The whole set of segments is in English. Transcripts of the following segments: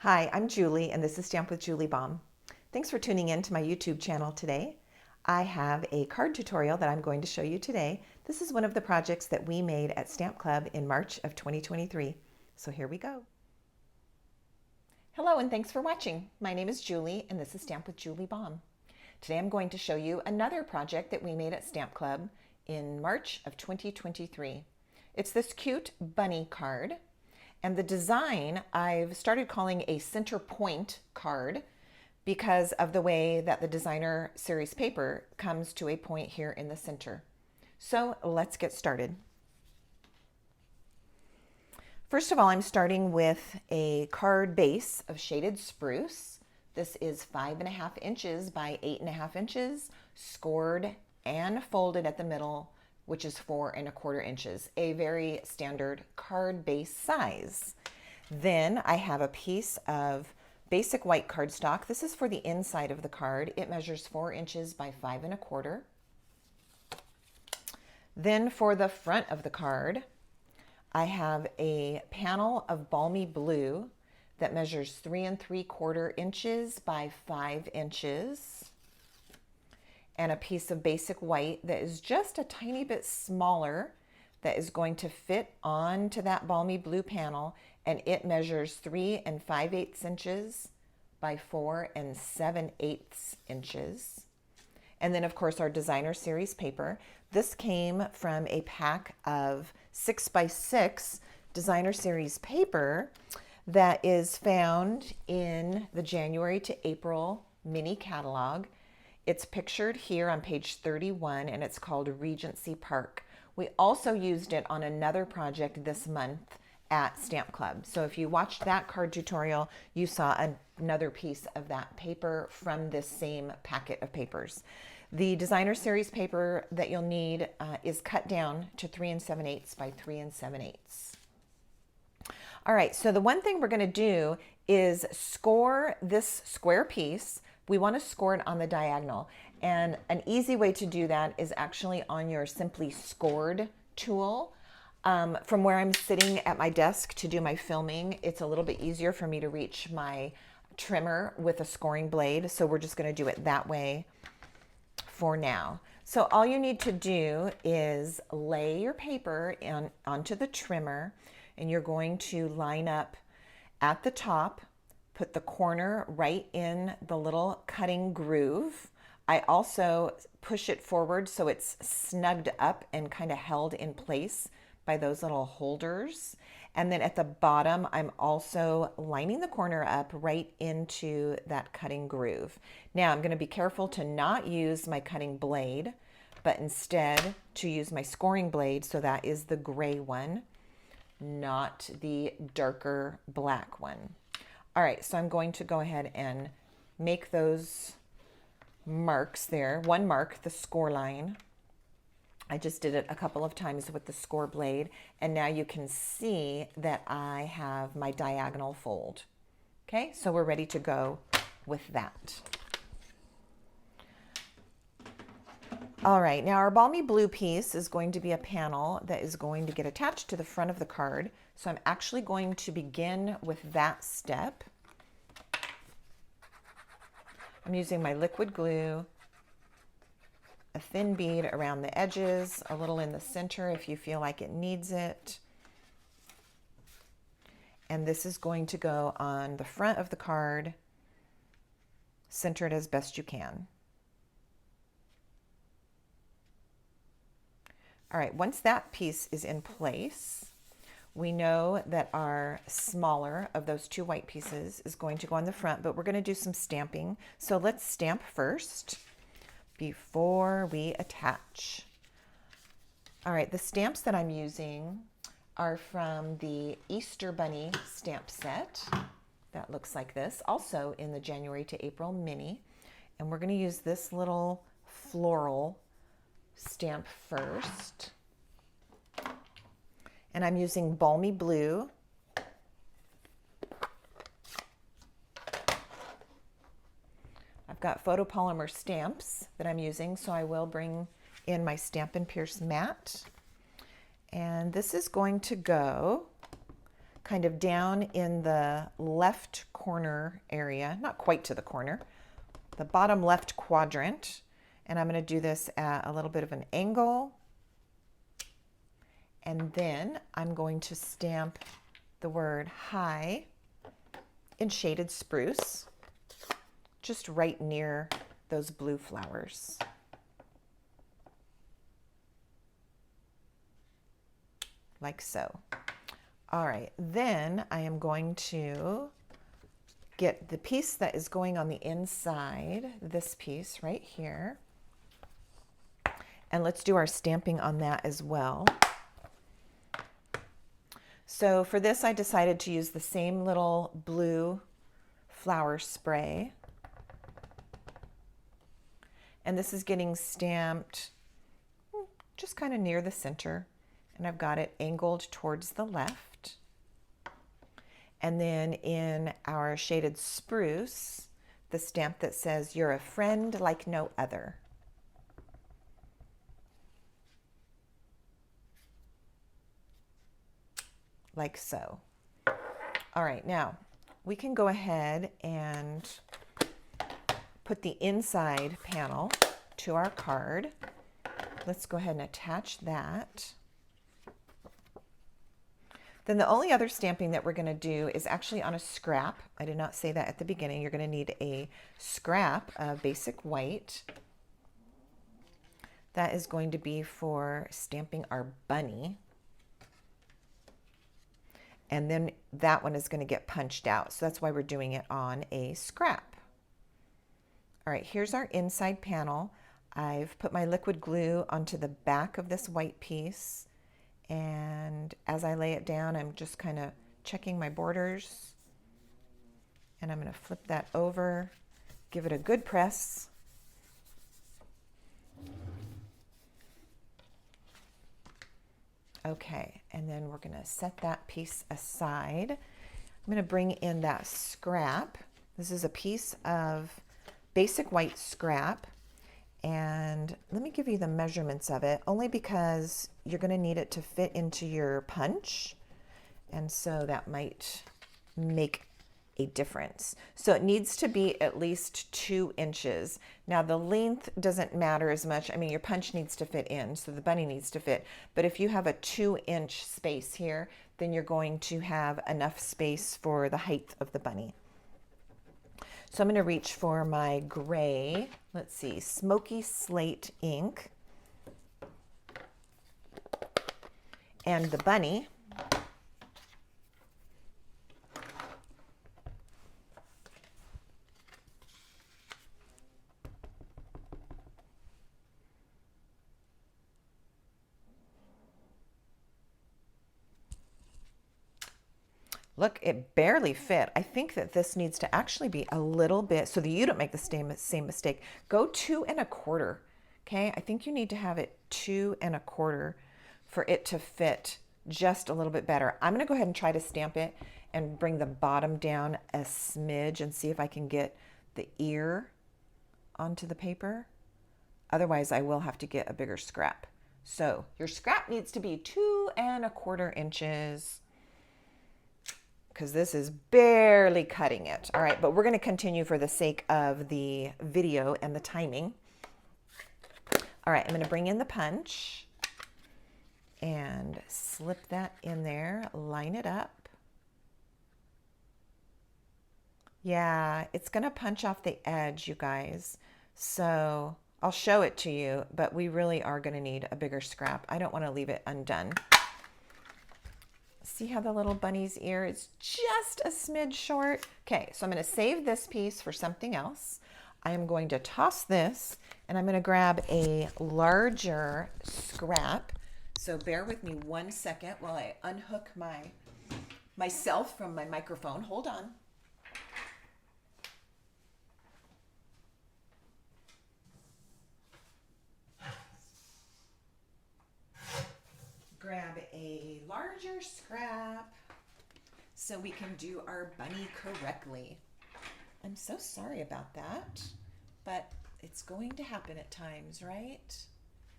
Hi, I'm Julie, and this is Stamp with Julie Baum. Thanks for tuning in to my YouTube channel today. I have a card tutorial that I'm going to show you today. This is one of the projects that we made at Stamp Club in March of 2023. So here we go. Hello, and thanks for watching. My name is Julie, and this is Stamp with Julie Baum. Today I'm going to show you another project that we made at Stamp Club in March of 2023. It's this cute bunny card. And the design I've started calling a center point card because of the way that the designer series paper comes to a point here in the center. So let's get started. First of all, I'm starting with a card base of shaded spruce. This is 5.5 inches by 8.5 inches, scored and folded at the middle, which is 4.25 inches, a very standard card base size. Then I have a piece of basic white cardstock. This is for the inside of the card. It measures 4 inches by 5.25. Then for the front of the card, I have a panel of Balmy Blue that measures 3.75 inches by 5 inches. And a piece of basic white that is just a tiny bit smaller that is going to fit onto that Balmy Blue panel, and it measures 3 5/8 inches by 4 7/8 inches. And then of course our designer series paper. This came from a pack of 6x6 designer series paper that is found in the January to April mini catalog. It's pictured here on page 31, and it's called Regency Park. We also used it on another project this month at Stamp Club. So if you watched that card tutorial, you saw another piece of that paper from this same packet of papers. The designer series paper that you'll need is cut down to 3 7/8 by 3 7/8. All right, so the one thing we're going to do is score this square piece. We want to score it on the diagonal, and an easy way to do that is actually on your Simply Scored tool. From where I'm sitting at my desk to do my filming, it's a little bit easier for me to reach my trimmer with a scoring blade, so we're just going to do it that way for now. So all you need to do is lay your paper onto the trimmer, and you're going to line up at the top. Put the corner right in the little cutting groove. I also push it forward so it's snugged up and kind of held in place by those little holders. And then at the bottom, I'm also lining the corner up right into that cutting groove. Now I'm going to be careful to not use my cutting blade, but instead to use my scoring blade. So that is the gray one, not the darker black one. All right, so I'm going to go ahead and make those marks there. One mark, the score line. I just did it a couple of times with the score blade, and now you can see that I have my diagonal fold. Okay, so we're ready to go with that. All right, now our Balmy Blue piece is going to be a panel that is going to get attached to the front of the card. So I'm actually going to begin with that step. I'm using my liquid glue, a thin bead around the edges, a little in the center if you feel like it needs it. And this is going to go on the front of the card, centered as best you can. All right, once that piece is in place, we know that our smaller of those two white pieces is going to go on the front, but we're going to do some stamping. So let's stamp first before we attach. All right, the stamps that I'm using are from the Easter Bunny stamp set. That looks like this, also in the January to April mini. And we're going to use this little floral stamp first. And I'm using Balmy Blue. I've got photopolymer stamps that I'm using, so I will bring in my Stampin' Pierce mat. And this is going to go kind of down in the left corner area, not quite to the corner, the bottom left quadrant. And I'm going to do this at a little bit of an angle. And then I'm going to stamp the word hi in shaded spruce, just right near those blue flowers. Like so. All right, then I am going to get the piece that is going on the inside, this piece right here. And let's do our stamping on that as well. So for this, I decided to use the same little blue flower spray. And this is getting stamped just kind of near the center. And I've got it angled towards the left. And then in our shaded spruce, the stamp that says, "You're a friend like no other." Like so. All right, now we can go ahead and put the inside panel to our card. Let's go ahead and attach that. Then the only other stamping that we're going to do is actually on a scrap. I did not say that at the beginning. You're going to need a scrap of basic white. That is going to be for stamping our bunny. And then that one is going to get punched out. So that's why we're doing it on a scrap. All right, here's our inside panel. I've put my liquid glue onto the back of this white piece. And as I lay it down, I'm just kind of checking my borders. And I'm going to flip that over, give it a good press. Okay, and then we're going to set that piece aside. I'm going to bring in that scrap. This is a piece of basic white scrap. And let me give you the measurements of it, only because you're going to need it to fit into your punch. And so that might make a difference. So it needs to be at least 2 inches. Now the length doesn't matter as much. I mean, your punch needs to fit in, so the bunny needs to fit. But if you have a 2-inch space here, then you're going to have enough space for the height of the bunny. So I'm going to reach for my gray, let's see, smoky slate ink. And the bunny. Look, it barely fit. I think that this needs to actually be a little bit, so that you don't make the same mistake. Go 2 1/4, okay? I think you need to have it 2 1/4 for it to fit just a little bit better. I'm gonna go ahead and try to stamp it and bring the bottom down a smidge and see if I can get the ear onto the paper. Otherwise, I will have to get a bigger scrap. So your scrap needs to be 2 1/4 inches. Because this is barely cutting it. All right, but we're going to continue for the sake of the video and the timing. All right, I'm going to bring in the punch and slip that in there, line it up. Yeah, it's going to punch off the edge, you guys. So I'll show it to you, but we really are going to need a bigger scrap. I don't want to leave it undone. See how the little bunny's ear is just a smidge short? Okay, so I'm going to save this piece for something else. I am going to toss this, and I'm going to grab a larger scrap. So bear with me 1 second while I unhook myself from my microphone. Hold on. Grab a larger scrap so we can do our bunny correctly. I'm so sorry about that, but it's going to happen at times, right?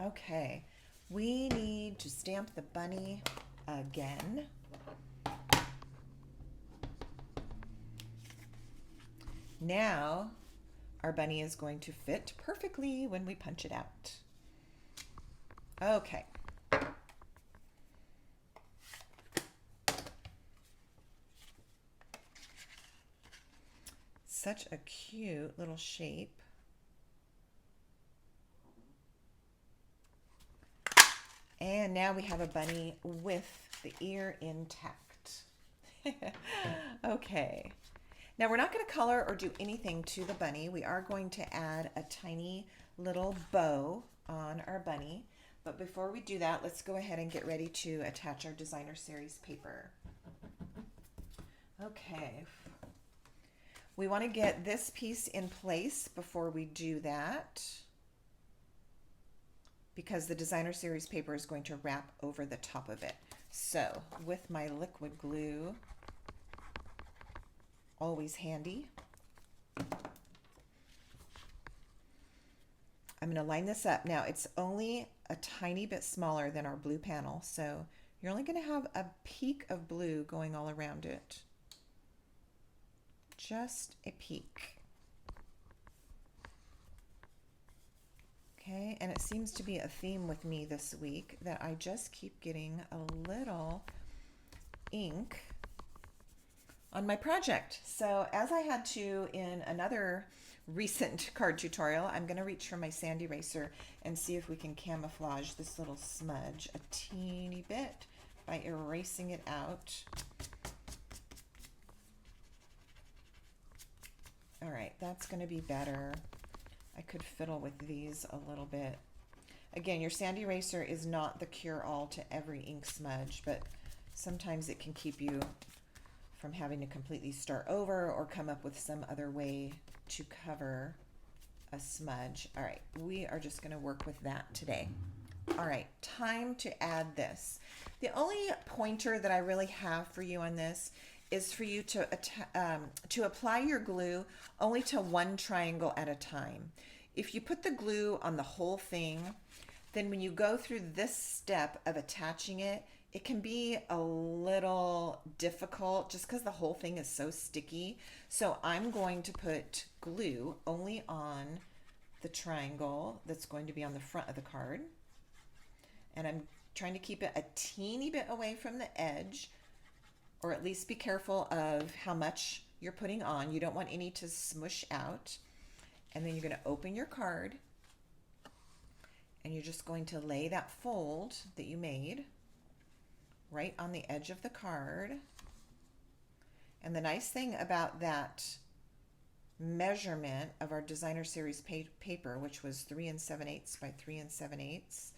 Okay, we need to stamp the bunny again. Now our bunny is going to fit perfectly when we punch it out. Okay. Such a cute little shape. And now we have a bunny with the ear intact. Okay. Now we're not going to color or do anything to the bunny. We are going to add a tiny little bow on our bunny. But before we do that, let's go ahead and get ready to attach our designer series paper. Okay. We want to get this piece in place before we do that, because the designer series paper is going to wrap over the top of it. So with my liquid glue, always handy, I'm going to line this up. Now it's only a tiny bit smaller than our blue panel, so you're only going to have a peak of blue going all around it. Just a peak. Okay, and it seems to be a theme with me this week that I just keep getting a little ink on my project. So as I had to in another recent card tutorial, I'm going to reach for my sand eraser and see if we can camouflage this little smudge a teeny bit by erasing it out. All right, that's going to be better. I could fiddle with these a little bit. Again, your sand eraser is not the cure-all to every ink smudge, but sometimes it can keep you from having to completely start over or come up with some other way to cover a smudge. All right, we are just going to work with that today. All right, time to add this. The only pointer that I really have for you on this is for you to apply your glue only to one triangle at a time. If you put the glue on the whole thing, then when you go through this step of attaching it, it can be a little difficult just because the whole thing is so sticky. So I'm going to put glue only on the triangle that's going to be on the front of the card. And I'm trying to keep it a teeny bit away from the edge, or at least be careful of how much you're putting on. You don't want any to smush out. And then you're going to open your card and you're just going to lay that fold that you made right on the edge of the card. And the nice thing about that measurement of our designer series paper, which was 3 7/8 by 3 7/8,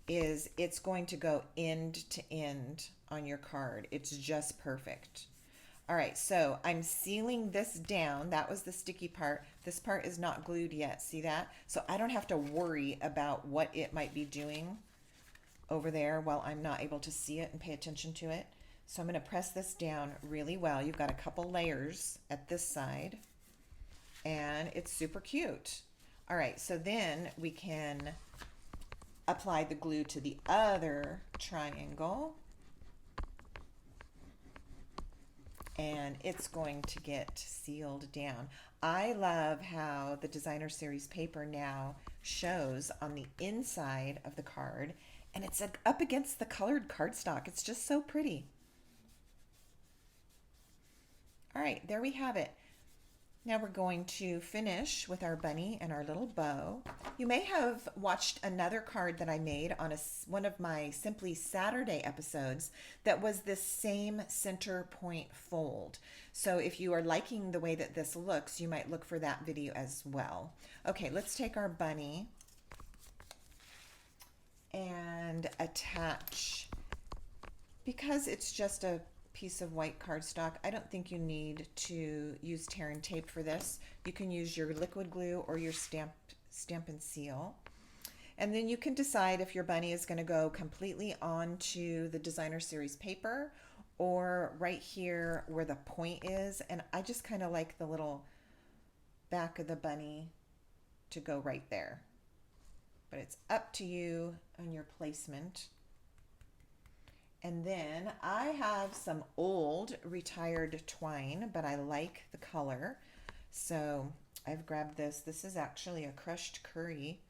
is it's going to go end to end on your card. It's just perfect. All right, so I'm sealing this down. That was the sticky part. This part is not glued yet. See that? So I don't have to worry about what it might be doing over there while I'm not able to see it and pay attention to it. So I'm going to press this down really well. You've got a couple layers at this side, and it's super cute. All right, so then we can apply the glue to the other triangle, and it's going to get sealed down. I love how the designer series paper now shows on the inside of the card, and it's up against the colored cardstock. It's just so pretty. All right, there we have it. Now we're going to finish with our bunny and our little bow. You may have watched another card that I made on one of my Simply Saturday episodes that was this same center point fold. So if you are liking the way that this looks, you might look for that video as well. Okay, let's take our bunny and attach. Because it's just a piece of white cardstock, I don't think you need to use tear and tape for this. You can use your liquid glue or your stamp and seal. And then you can decide if your bunny is going to go completely onto the designer series paper or right here where the point is. And I just kind of like the little back of the bunny to go right there. But it's up to you on your placement. And then I have some old retired twine, but I like the color. So I've grabbed this. This is actually a crushed curry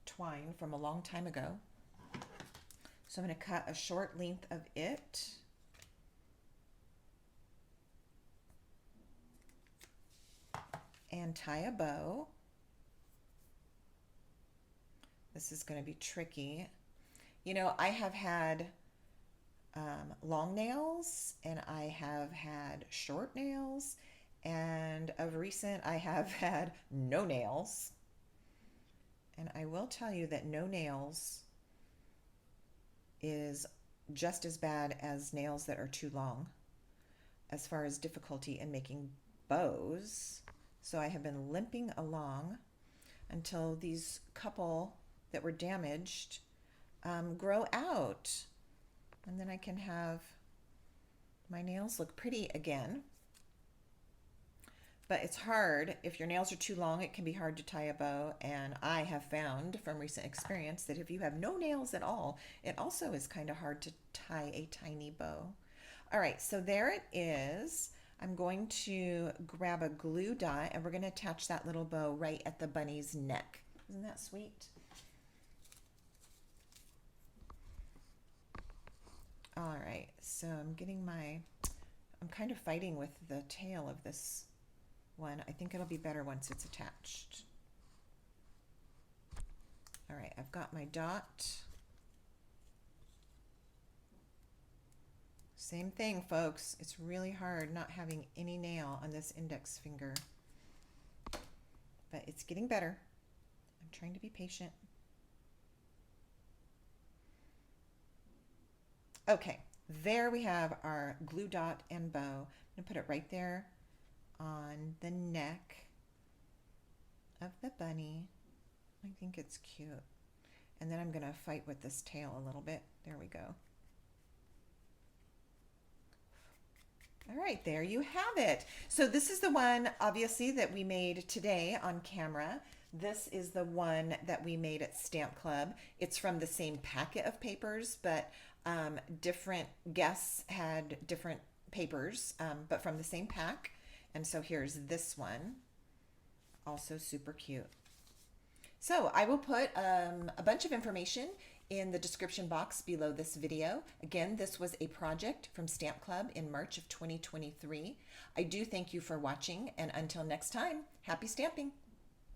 twine from a long time ago. So I'm going to cut a short length of it. And tie a bow. This is going to be tricky. You know, I have had long nails and I have had short nails, and of recent I have had no nails. And I will tell you that no nails is just as bad as nails that are too long as far as difficulty in making bows. So I have been limping along until these couple that were damaged grow out. And then I can have my nails look pretty again. But it's hard. If your nails are too long, it can be hard to tie a bow. And I have found from recent experience that if you have no nails at all, it also is kind of hard to tie a tiny bow. All right, so there it is. I'm going to grab a glue dot and we're going to attach that little bow right at the bunny's neck. Isn't that sweet? All right, so I'm kind of fighting with the tail of this one. I think it'll be better once it's attached. All right, I've got my dot. Same thing, folks. It's really hard not having any nail on this index finger, but it's getting better. I'm trying to be patient. Okay, there we have our glue dot and bow. I'm gonna put it right there on the neck of the bunny. I think it's cute. And then I'm gonna fight with this tail a little bit. There we go. All right, there you have it. So this is the one, obviously, that we made today on camera. This is the one that we made at Stamp Club. It's from the same packet of papers, but different guests had different papers, but from the same pack. And so here's this one, also super cute. So I will put a bunch of information in the description box below this video. Again, this was a project from Stamp Club in March of 2023. I do thank you for watching, and until next time, happy stamping!